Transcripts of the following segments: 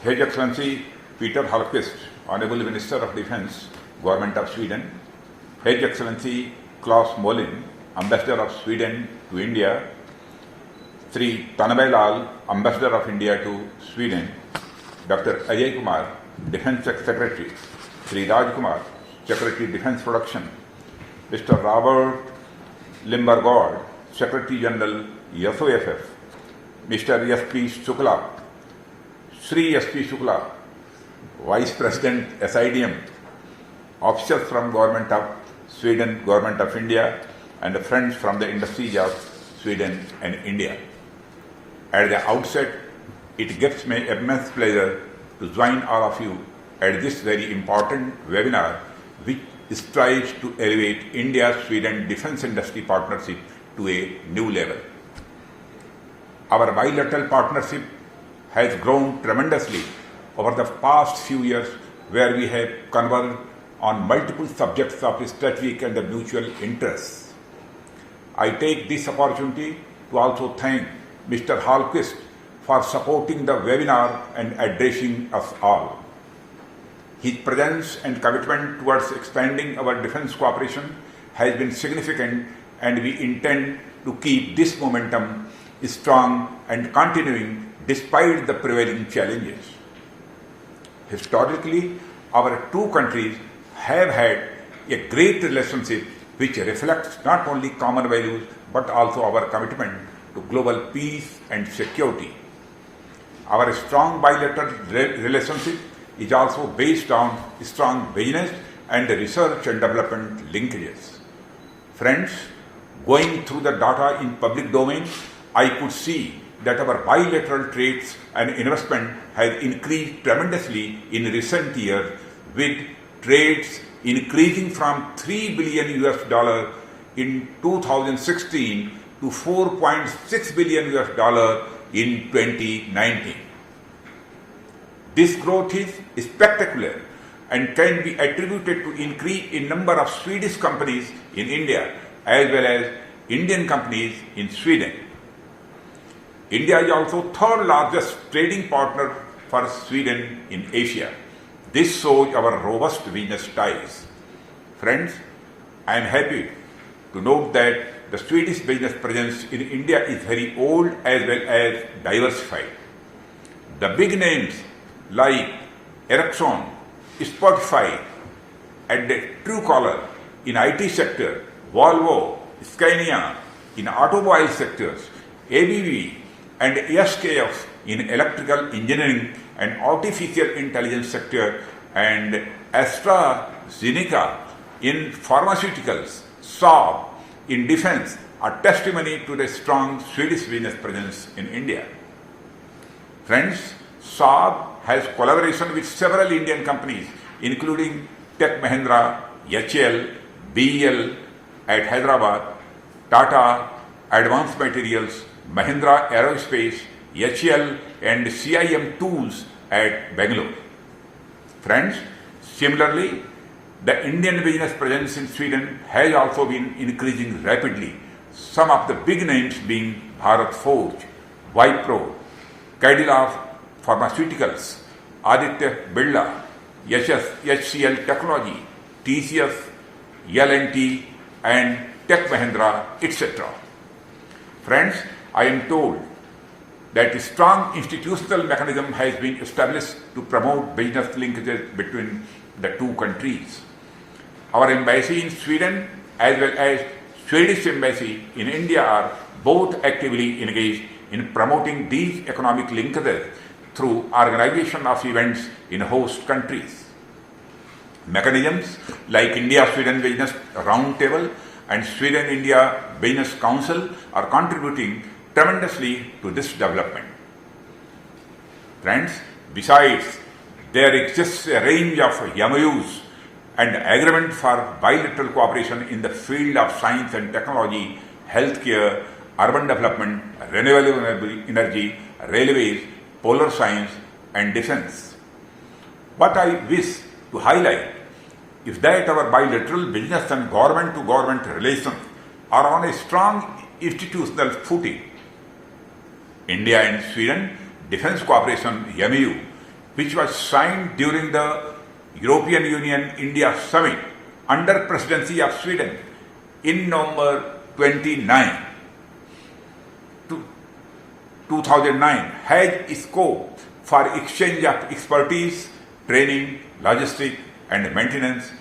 His Excellency Peter Hallqvist, Honorable Minister of Defence, Government of Sweden, His Excellency Claes Molin, Ambassador of Sweden to India, Sri Tanabhay Lal, Ambassador of India to Sweden, Dr. Ajay Kumar, Defence Secretary, Sri Raj Kumar, Secretary Defence Production, Mr. Robert Limbergård, Secretary General SOFF, Mr. S.P. Shukla, Sri S.P. Shukla, Vice President SIDM, officers from Government of Sweden, Government of India, and friends from the industries of Sweden and India. At the outset, it gives me immense pleasure to join all of you at this very important webinar which strives to elevate India-Sweden defence industry partnership to a new level. Our bilateral partnership has grown tremendously over the past few years, where we have converged on multiple subjects of strategic and mutual interest. I take this opportunity to also thank Mr. Hallqvist for supporting the webinar and addressing us all. His presence and commitment towards expanding our defence cooperation has been significant, and we intend to keep this momentum strong and continuing despite the prevailing challenges. Historically, our two countries have had a great relationship which reflects not only common values but also our commitment to global peace and security. Our strong bilateral relationship is also based on strong business and research and development linkages. Friends, going through the data in public domain, I could see that our bilateral trades and investment has increased tremendously in recent years, with trades increasing from $3 billion in 2016 to $4.6 billion in 2019. This growth is spectacular and can be attributed to increase in number of Swedish companies in India as well as Indian companies in Sweden. India is also third largest trading partner for Sweden in Asia. This shows our robust business ties. Friends, I am happy to note that the Swedish business presence in India is very old as well as diversified. The big names like Ericsson, Spotify, and the Truecaller in IT sector, Volvo, Scania in automobile sectors, ABB and SKF in electrical engineering and artificial intelligence sector, and AstraZeneca in pharmaceuticals, Saab in defense are testimony to the strong Swedish business presence in India. Friends, Saab has collaboration with several Indian companies including Tech Mahindra, HL, BEL at Hyderabad, Tata Advanced Materials, Mahindra Aerospace, HL and CIM Tools at Bangalore. Friends, similarly, the Indian business presence in Sweden has also been increasing rapidly. Some of the big names being Bharat Forge, Wipro, Cadillac Pharmaceuticals, Aditya Birla, HCL Technology, TCS, L&T and Tech Mahindra, etc. Friends, I am told that a strong institutional mechanism has been established to promote business linkages between the two countries. Our embassy in Sweden as well as Swedish embassy in India are both actively engaged in promoting these economic linkages through organization of events in host countries. Mechanisms like India-Sweden Business Roundtable and Sweden-India Business Council are contributing tremendously to this development. Friends, besides, there exists a range of MOUs and agreement for bilateral cooperation in the field of science and technology, healthcare, urban development, renewable energy, railways, polar science and defense. What I wish to highlight is that our bilateral business and government-to-government relations are on a strong institutional footing. India and Sweden Defence Cooperation MOU which was signed during the European Union India Summit under presidency of Sweden in November 29, 2009, has scope for exchange of expertise, training, logistics and maintenance,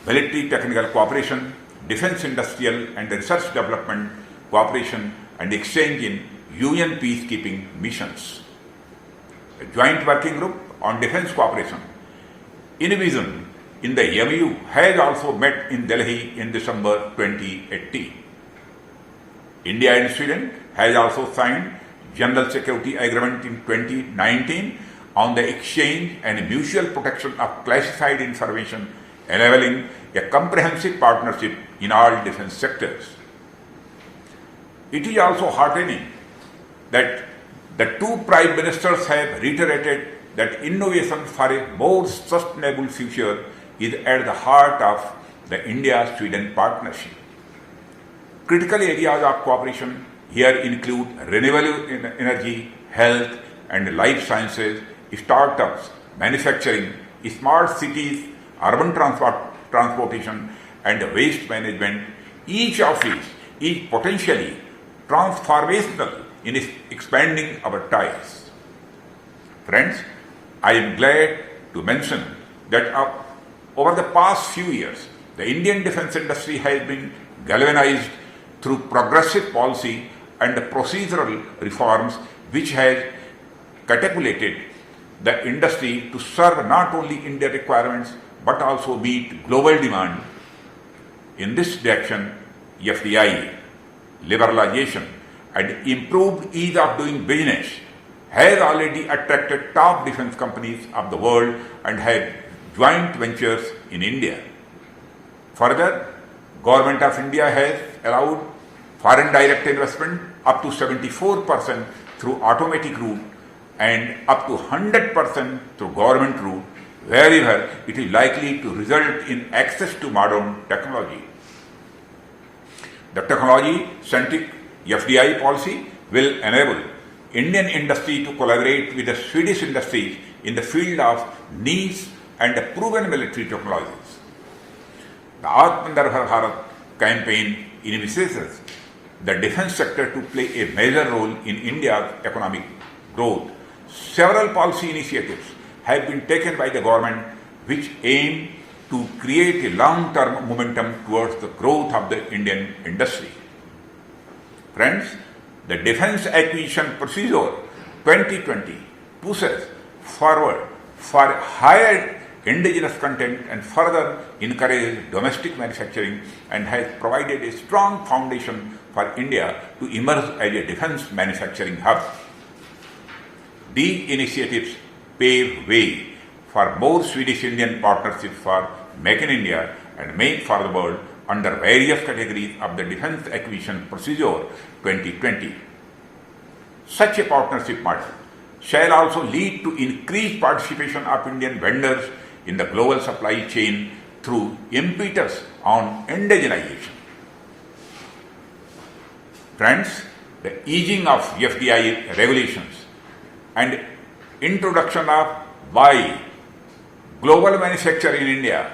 military technical cooperation, defense industrial and research development cooperation and exchange in UN peacekeeping missions. A joint working group on defense cooperation envisioned in the MOU has also met in Delhi in December 2018. India and Sweden has also signed General Security Agreement in 2019 on the exchange and mutual protection of classified information, enabling a comprehensive partnership in all defense sectors. It is also heartening that the two prime ministers have reiterated that innovation for a more sustainable future is at the heart of the India-Sweden partnership. Critical areas of cooperation here include renewable energy, health and life sciences, startups, manufacturing, smart cities, urban transportation and waste management, each of which is potentially transformational in expanding our ties. Friends, I am glad to mention that over the past few years, the Indian defense industry has been galvanized through progressive policy and procedural reforms which has catapulted the industry to serve not only Indian requirements but also meet global demand. In this direction, FDI, liberalization and improved ease of doing business has already attracted top defense companies of the world and have joint ventures in India. Further, Government of India has allowed foreign direct investment up to 74% through automatic route and up to 100% through government route wherever it is likely to result in access to modern technology. The technology-centric FDI policy will enable Indian industry to collaborate with the Swedish industries in the field of niche and proven military technologies. The Atmanirbhar Bharat campaign envisages the defense sector to play a major role in India's economic growth. Several policy initiatives have been taken by the government which aim to create a long-term momentum towards the growth of the Indian industry. Friends, the Defense Acquisition Procedure 2020 pushes forward for higher indigenous content and further encourages domestic manufacturing and has provided a strong foundation for India to emerge as a defense manufacturing hub. These initiatives pave way for more Swedish-Indian partnerships for Make in India and Make for the World under various categories of the Defense Acquisition Procedure 2020. Such a partnership model shall also lead to increased participation of Indian vendors in the global supply chain through impetus on indigenization. Friends, the easing of FDI regulations and introduction of buy global manufacture in India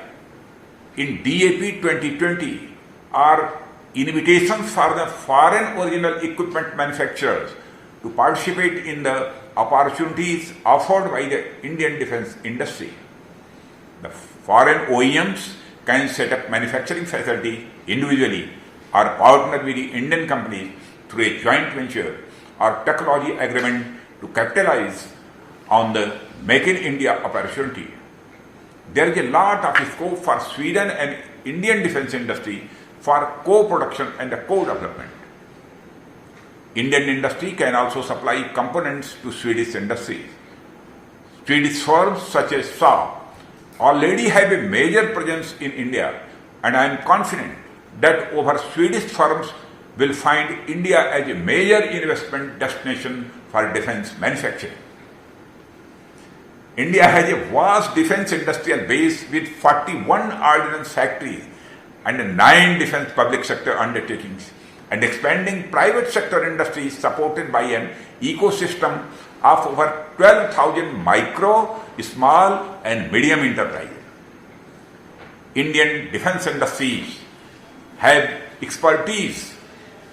in DAP 2020 are invitations for the foreign original equipment manufacturers to participate in the opportunities offered by the Indian defense industry. The foreign OEMs can set up manufacturing facilities individually or partner with the Indian companies through a joint venture or technology agreement to capitalize on the Make in India opportunity. There is a lot of scope for Sweden and Indian defense industry for co-production and co-development. Indian industry can also supply components to Swedish industries. Swedish firms such as Saab already have a major presence in India, and I am confident that our Swedish firms will find India as a major investment destination for defense manufacturing. India has a vast defense industrial base with 41 ordnance factories and 9 defense public sector undertakings and expanding private sector industries supported by an ecosystem of over 12,000 micro, small and medium enterprises. Indian defense industries have expertise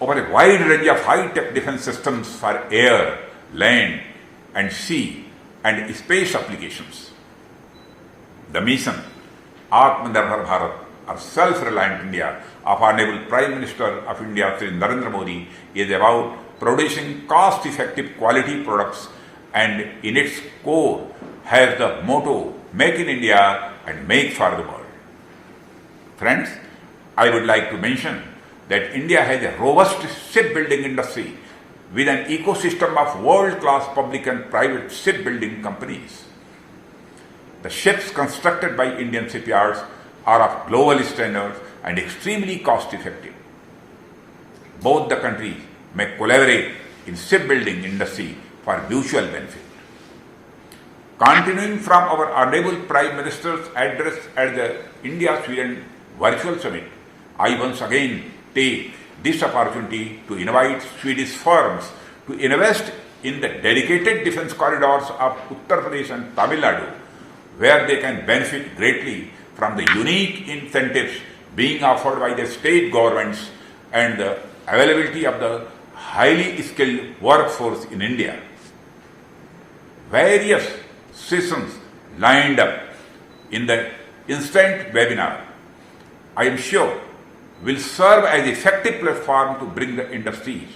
over a wide range of high-tech defense systems for air, land and sea and space applications. The mission Atmanirbhar Bharat or Self-Reliant India of Honorable Prime Minister of India Shri Narendra Modi is about producing cost-effective quality products, and in its core has the motto Make in India and Make for the World. Friends, I would like to mention that India has a robust shipbuilding industry with an ecosystem of world-class public and private shipbuilding companies. The ships constructed by Indian shipyards are of global standards and extremely cost-effective. Both the countries may collaborate in shipbuilding industry for mutual benefit. Continuing from our Honorable Prime Minister's address at the India-Sweden Virtual Summit, I once again take this opportunity to invite Swedish firms to invest in the dedicated defense corridors of Uttar Pradesh and Tamil Nadu, where they can benefit greatly from the unique incentives being offered by the state governments and the availability of the highly skilled workforce in India. Various sessions lined up in the instant webinar, I am sure, will serve as effective platform to bring the industries,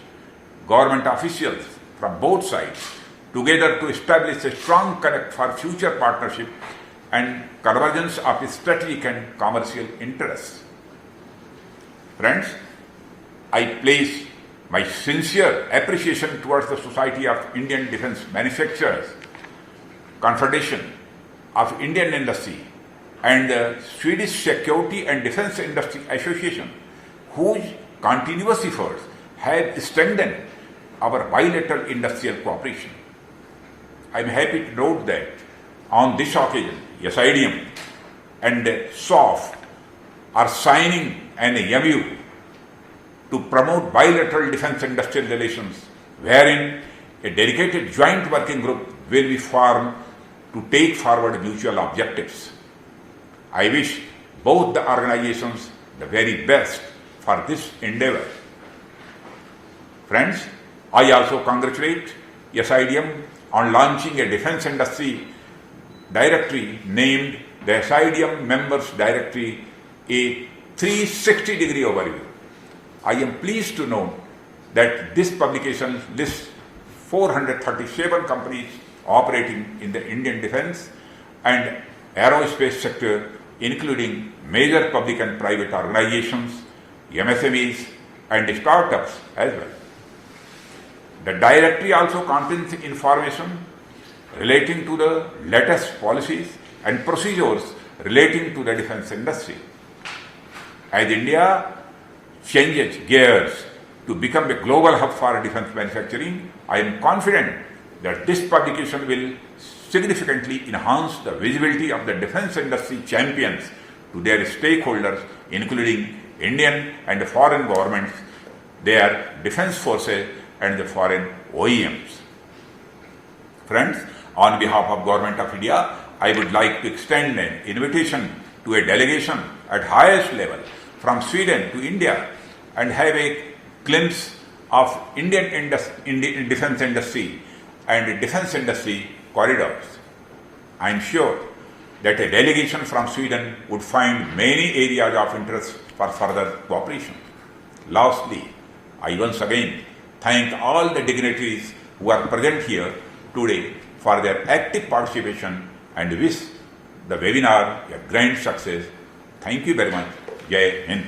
government officials from both sides together to establish a strong connect for future partnership and convergence of strategic and commercial interests. Friends, I place my sincere appreciation towards the Society of Indian Defence Manufacturers, Confederation of Indian Industry and the Swedish Security and Defence Industry Association, whose continuous efforts have strengthened our bilateral industrial cooperation. I am happy to note that on this occasion, SIDM and SOF are signing an MOU to promote bilateral defence industrial relations, wherein a dedicated joint working group will be formed to take forward mutual objectives. I wish both the organizations the very best for this endeavor. Friends, I also congratulate SIDM on launching a defense industry directory named the SIDM Members Directory, a 360-degree overview. I am pleased to know that this publication lists 437 companies operating in the Indian defense and aerospace sector, including major public and private organizations, MSMEs and startups as well. The directory also contains information relating to the latest policies and procedures relating to the defense industry. As India changes gears to become a global hub for defense manufacturing, I am confident that this publication will significantly enhance the visibility of the defense industry champions to their stakeholders, including Indian and foreign governments, their defense forces and the foreign OEMs. Friends, on behalf of Government of India, I would like to extend an invitation to a delegation at highest level from Sweden to India and have a glimpse of Indian defense industry and defense industry corridors. I am sure that a delegation from Sweden would find many areas of interest for further cooperation. Lastly, I once again thank all the dignitaries who are present here today for their active participation and wish the webinar a grand success. Thank you very much. Jai Hind.